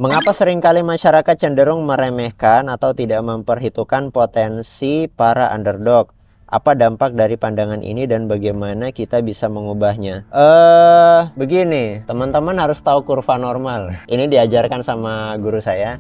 Mengapa seringkali masyarakat cenderung meremehkan atau tidak memperhitungkan potensi para underdog? Apa dampak dari pandangan ini dan bagaimana kita bisa mengubahnya? Begini, teman-teman harus tahu kurva normal. Ini diajarkan sama guru saya.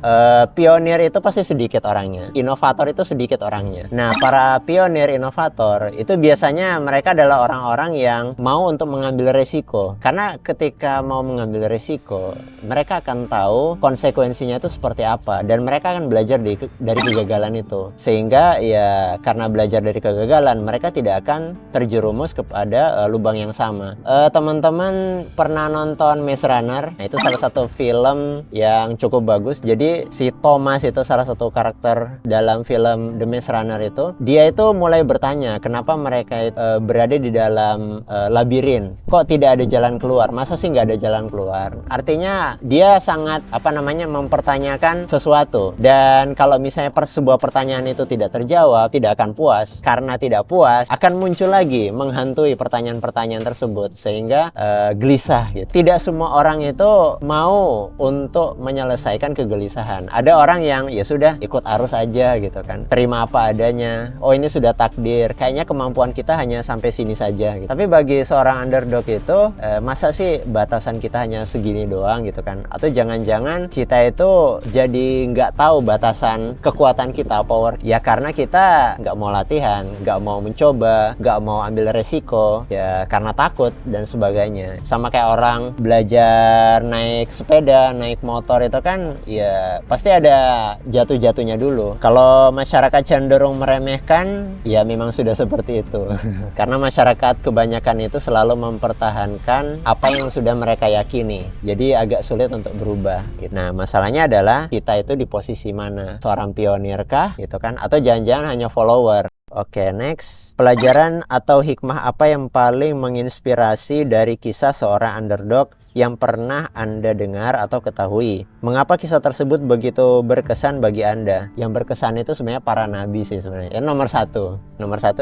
Pionir itu pasti sedikit orangnya. Inovator itu sedikit orangnya. Nah, para pionir inovator itu biasanya mereka adalah orang-orang yang mau untuk mengambil resiko. Karena ketika mau mengambil resiko, mereka akan tahu konsekuensinya itu seperti apa. Dan mereka akan belajar dari kegagalan itu. Sehingga ya karena belajar dari kegagalan, mereka tidak akan terjerumus kepada lubang yang sama. Teman-teman pernah nonton Maze Runner? Nah, itu salah satu film yang cukup bagus. Jadi si Thomas itu salah satu karakter dalam film The Maze Runner itu. Dia itu mulai bertanya kenapa mereka berada di dalam labirin. Kok tidak ada jalan keluar? Masa sih nggak ada jalan keluar? Artinya dia sangat mempertanyakan sesuatu. Dan kalau misalnya sebuah pertanyaan itu tidak terjawab, tidak akan puas. Karena tidak puas, akan muncul lagi menghantui pertanyaan-pertanyaan tersebut sehingga gelisah gitu. Tidak semua orang itu mau untuk menyelesaikan kegelisahan. Ada orang yang ya sudah ikut arus aja gitu kan, terima apa adanya. Oh, ini sudah takdir, kayaknya kemampuan kita hanya sampai sini saja gitu. Tapi bagi seorang underdog itu masa sih batasan kita hanya segini doang gitu kan? Atau jangan-jangan kita itu jadi nggak tahu batasan kekuatan kita, power ya, karena kita nggak mau latihan, nggak mau mencoba, nggak mau ambil resiko ya karena takut dan sebagainya. Sama kayak orang belajar naik sepeda, naik motor itu kan ya pasti ada jatuh-jatuhnya dulu. Kalau masyarakat cenderung meremehkan ya memang sudah seperti itu. Karena masyarakat kebanyakan itu selalu mempertahankan apa yang sudah mereka yakini, jadi agak sulit untuk berubah. Nah, masalahnya adalah kita itu di posisi mana? Seorang pionir kah gitu kan, atau jangan-jangan hanya follower? Oke, next. Pelajaran atau hikmah apa yang paling menginspirasi dari kisah seorang underdog yang pernah Anda dengar atau ketahui? Mengapa kisah tersebut begitu berkesan bagi Anda? Yang berkesan itu sebenarnya para nabi sih sebenarnya. Ya, nomor satu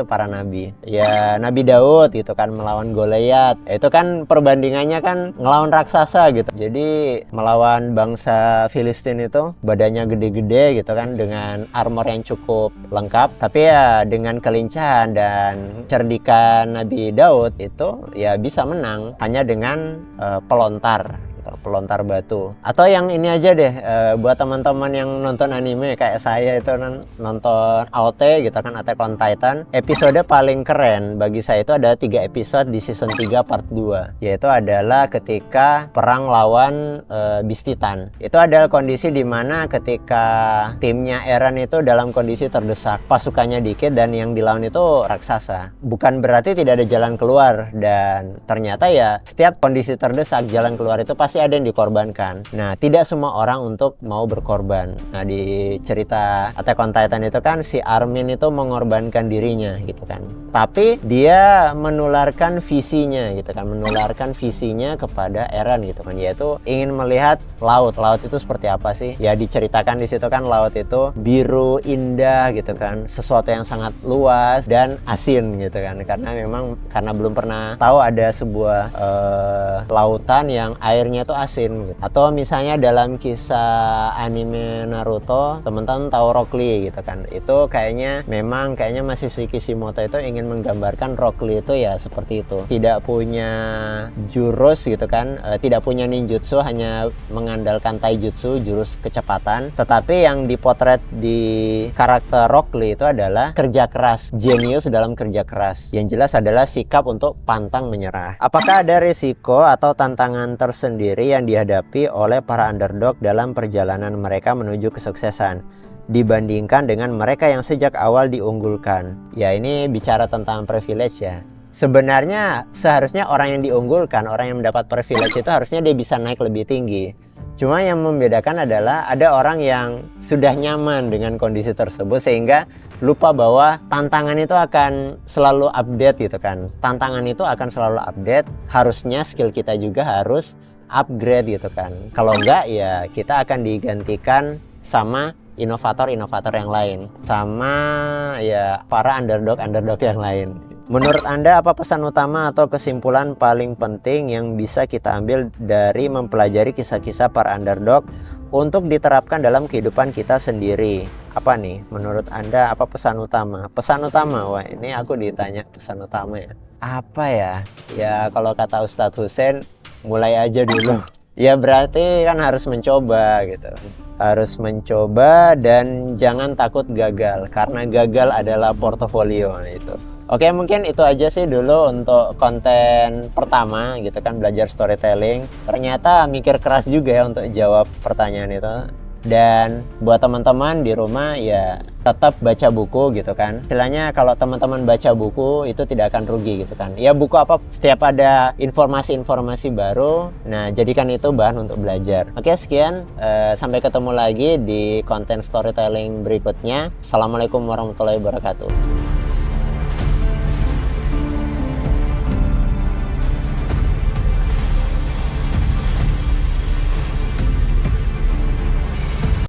para nabi. Ya, Nabi Daud gitu kan melawan Goliat. Itu kan perbandingannya kan ngelawan raksasa gitu. Jadi melawan bangsa Filistin itu badannya gede-gede gitu kan dengan armor yang cukup lengkap. Tapi ya dengan kelincahan dan cerdikan Nabi Daud itu ya bisa menang hanya dengan pelontar batu. Atau yang ini aja deh, buat teman-teman yang nonton anime kayak saya itu nonton AOT gitu kan, Attack on Titan. Episode paling keren bagi saya itu ada 3 episode di season 3 part 2, yaitu adalah ketika perang lawan Beast Titan. Itu adalah kondisi dimana ketika timnya Eren itu dalam kondisi terdesak, pasukannya dikit dan yang dilawan itu raksasa. Bukan berarti tidak ada jalan keluar, dan ternyata ya setiap kondisi terdesak jalan keluar itu pasti ada yang dikorbankan. Nah, tidak semua orang untuk mau berkorban. Nah, di cerita Attack on Titan itu kan si Armin itu mengorbankan dirinya gitu kan. Tapi dia menularkan visinya gitu kan, kepada Eren gitu kan, yaitu ingin melihat laut itu seperti apa sih. Ya diceritakan di situ kan laut itu biru indah gitu kan, sesuatu yang sangat luas dan asin gitu kan. Karena belum pernah tahu ada sebuah lautan yang airnya itu asin gitu. Atau misalnya dalam kisah anime Naruto, teman-teman tahu Rock Lee gitu kan. Itu kayaknya masih Kishimoto itu ingin menggambarkan Rock Lee itu ya seperti itu. Tidak punya jurus gitu kan, tidak punya ninjutsu, hanya mengandalkan taijutsu, jurus kecepatan. Tetapi yang dipotret di karakter Rock Lee itu adalah kerja keras, jenius dalam kerja keras. Yang jelas adalah sikap untuk pantang menyerah. Apakah ada risiko atau tantangan tersendiri yang dihadapi oleh para underdog dalam perjalanan mereka menuju kesuksesan dibandingkan dengan mereka yang sejak awal diunggulkan? Ya, ini bicara tentang privilege ya. Sebenarnya seharusnya orang yang diunggulkan, orang yang mendapat privilege itu harusnya dia bisa naik lebih tinggi. Cuma yang membedakan adalah ada orang yang sudah nyaman dengan kondisi tersebut sehingga lupa bahwa tantangan itu akan selalu update gitu kan. Tantangan itu akan selalu update, harusnya skill kita juga harus upgrade gitu kan. Kalau enggak ya kita akan digantikan sama inovator-inovator yang lain, sama ya para underdog yang lain. Menurut Anda, apa pesan utama atau kesimpulan paling penting yang bisa kita ambil dari mempelajari kisah-kisah para underdog untuk diterapkan dalam kehidupan kita sendiri. Apa nih menurut Anda, apa pesan utama? Pesan utama, wah ini aku ditanya pesan utama ya. Apa ya? Ya kalau kata Ustadz Hussein, mulai aja dulu. Ya berarti kan harus mencoba gitu. Harus mencoba dan jangan takut gagal, karena gagal adalah portofolio. Nah, itu. Oke, mungkin itu aja sih dulu untuk konten pertama gitu kan, belajar storytelling. Ternyata mikir keras juga ya untuk jawab pertanyaan itu. Dan buat teman-teman di rumah ya tetap baca buku gitu kan. Istilahnya kalau teman-teman baca buku itu tidak akan rugi gitu kan. Ya buku apa, setiap ada informasi-informasi baru, nah jadikan itu bahan untuk belajar. Oke, sekian. Sampai ketemu lagi di konten storytelling berikutnya. Assalamualaikum warahmatullahi wabarakatuh.